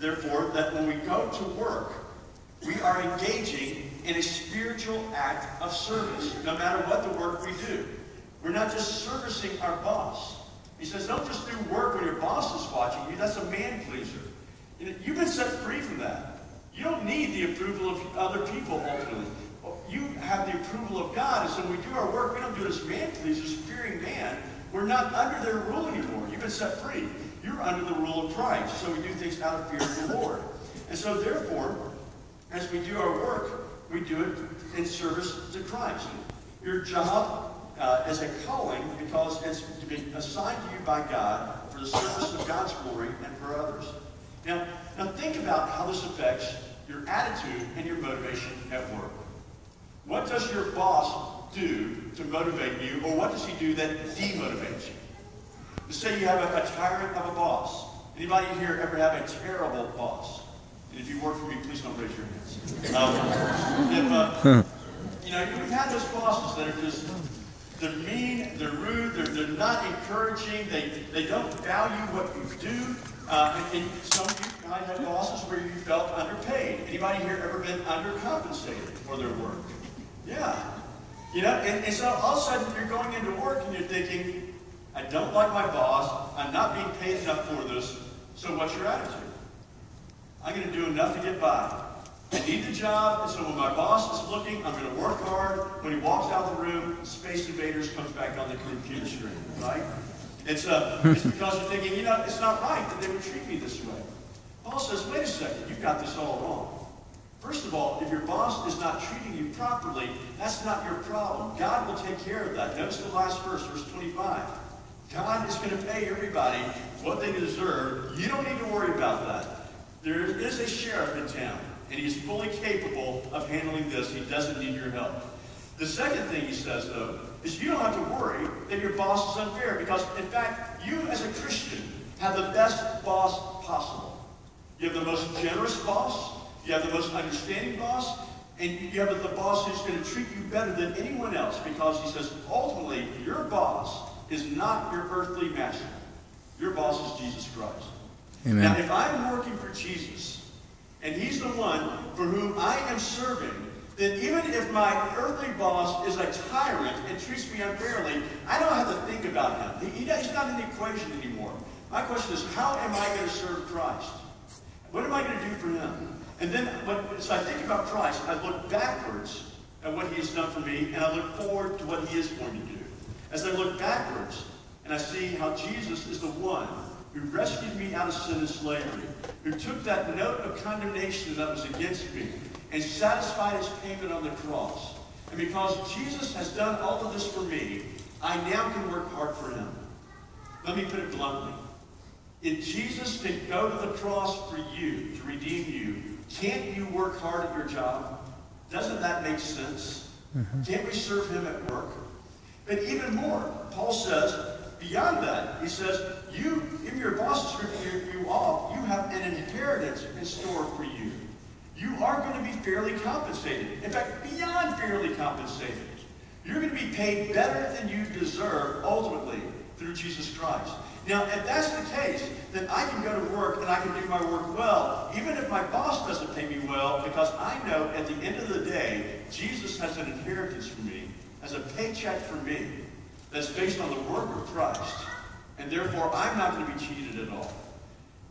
therefore, that when we go to work, we are engaging in a spiritual act of service, no matter what the work we do. We're not just servicing our boss. He says, don't just do work when your boss is watching you. That's a man-pleaser. You've been set free from that. You don't need the approval of other people, ultimately. You have the approval of God, and so when we do our work, we don't do it as man-pleasers, fearing man. We're not under their rule anymore. You've been set free. You're under the rule of Christ, so we do things out of fear of the Lord. And so, therefore, as we do our work, we do it in service to Christ. Your job is a calling because it's to be assigned to you by God for the service of God's glory and for others. Now think about how this affects your attitude and your motivation at work. What does your boss do to motivate you, or what does he do that demotivates you? Let's say you have a tyrant of a boss. Anybody here ever have a terrible boss? And if you work for me, please don't raise your hands. You've had those bosses that are just, they're mean, they're rude, they're not encouraging, they don't value what you do. And some of you might have bosses where you felt underpaid. Anybody here ever been undercompensated for their work? Yeah. And so all of a sudden you're going into work and you're thinking, I don't like my boss, I'm not being paid enough for this, so what's your attitude? I'm going to do enough to get by. I need the job, and so when my boss is looking, I'm going to work hard. When he walks out of the room, Space Invaders comes back on the computer screen, right? It's because you're thinking, it's not right that they would treat me this way. Paul says, wait a second, you've got this all wrong. First of all, if your boss is not treating you properly, that's not your problem. God will take care of that. Notice the last verse, verse 25. God is going to pay everybody what they deserve. You don't need to worry about that. There is a sheriff in town, and he's fully capable of handling this. He doesn't need your help. The second thing he says, though, is you don't have to worry that your boss is unfair, because, in fact, you as a Christian have the best boss possible. You have the most generous boss, you have the most understanding boss, and you have the boss who's going to treat you better than anyone else, because he says, ultimately, your boss is not your earthly master. Your boss is Jesus Christ. Amen. Now, if I'm working for Jesus, and he's the one for whom I am serving, then even if my earthly boss is a tyrant and treats me unfairly, I don't have to think about him. He's not in the equation anymore. My question is, how am I going to serve Christ? What am I going to do for him? And then, so I think about Christ, I look backwards at what he has done for me, and I look forward to what he is going to do. As I look backwards, and I see how Jesus is the one who rescued me out of sin and slavery, who took that note of condemnation that was against me and satisfied his payment on the cross. And because Jesus has done all of this for me, I now can work hard for him. Let me put it bluntly. If Jesus can go to the cross for you, to redeem you, can't you work hard at your job? Doesn't that make sense? Can't we serve him at work? But even more, Paul says, beyond that, he says, if your boss is ripping you off, you have an inheritance in store for you. You are going to be fairly compensated. In fact, beyond fairly compensated. You're going to be paid better than you deserve, ultimately, through Jesus Christ. Now, if that's the case, then I can go to work and I can do my work well, even if my boss doesn't pay me well, because I know at the end of the day, Jesus has an inheritance for me, has a paycheck for me, that's based on the work of Christ. And therefore, I'm not going to be cheated at all.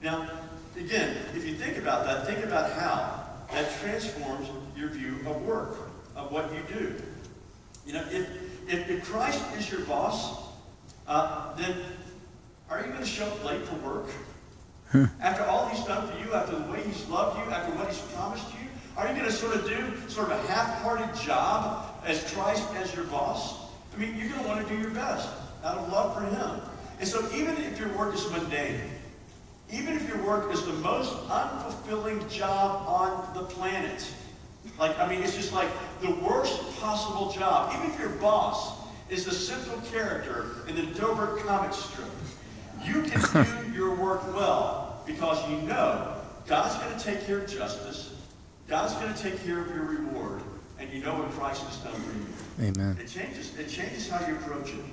Now, again, if you think about that, think about how that transforms your view of work, of what you do. If Christ is your boss, then are you going to show up late for work? After all he's done for you, after the way he's loved you, after what he's promised you, are you going to sort of a half-hearted job as Christ as your boss? I mean, you're going to want to do your best out of love for him. And so even if your work is mundane, even if your work is the most unfulfilling job on the planet, it's just like the worst possible job, even if your boss is the central character in the Dover comic strip, you can do your work well because you know God's going to take care of justice, God's going to take care of your reward, and you know what Christ has done for you. Amen. It changes how you approach it.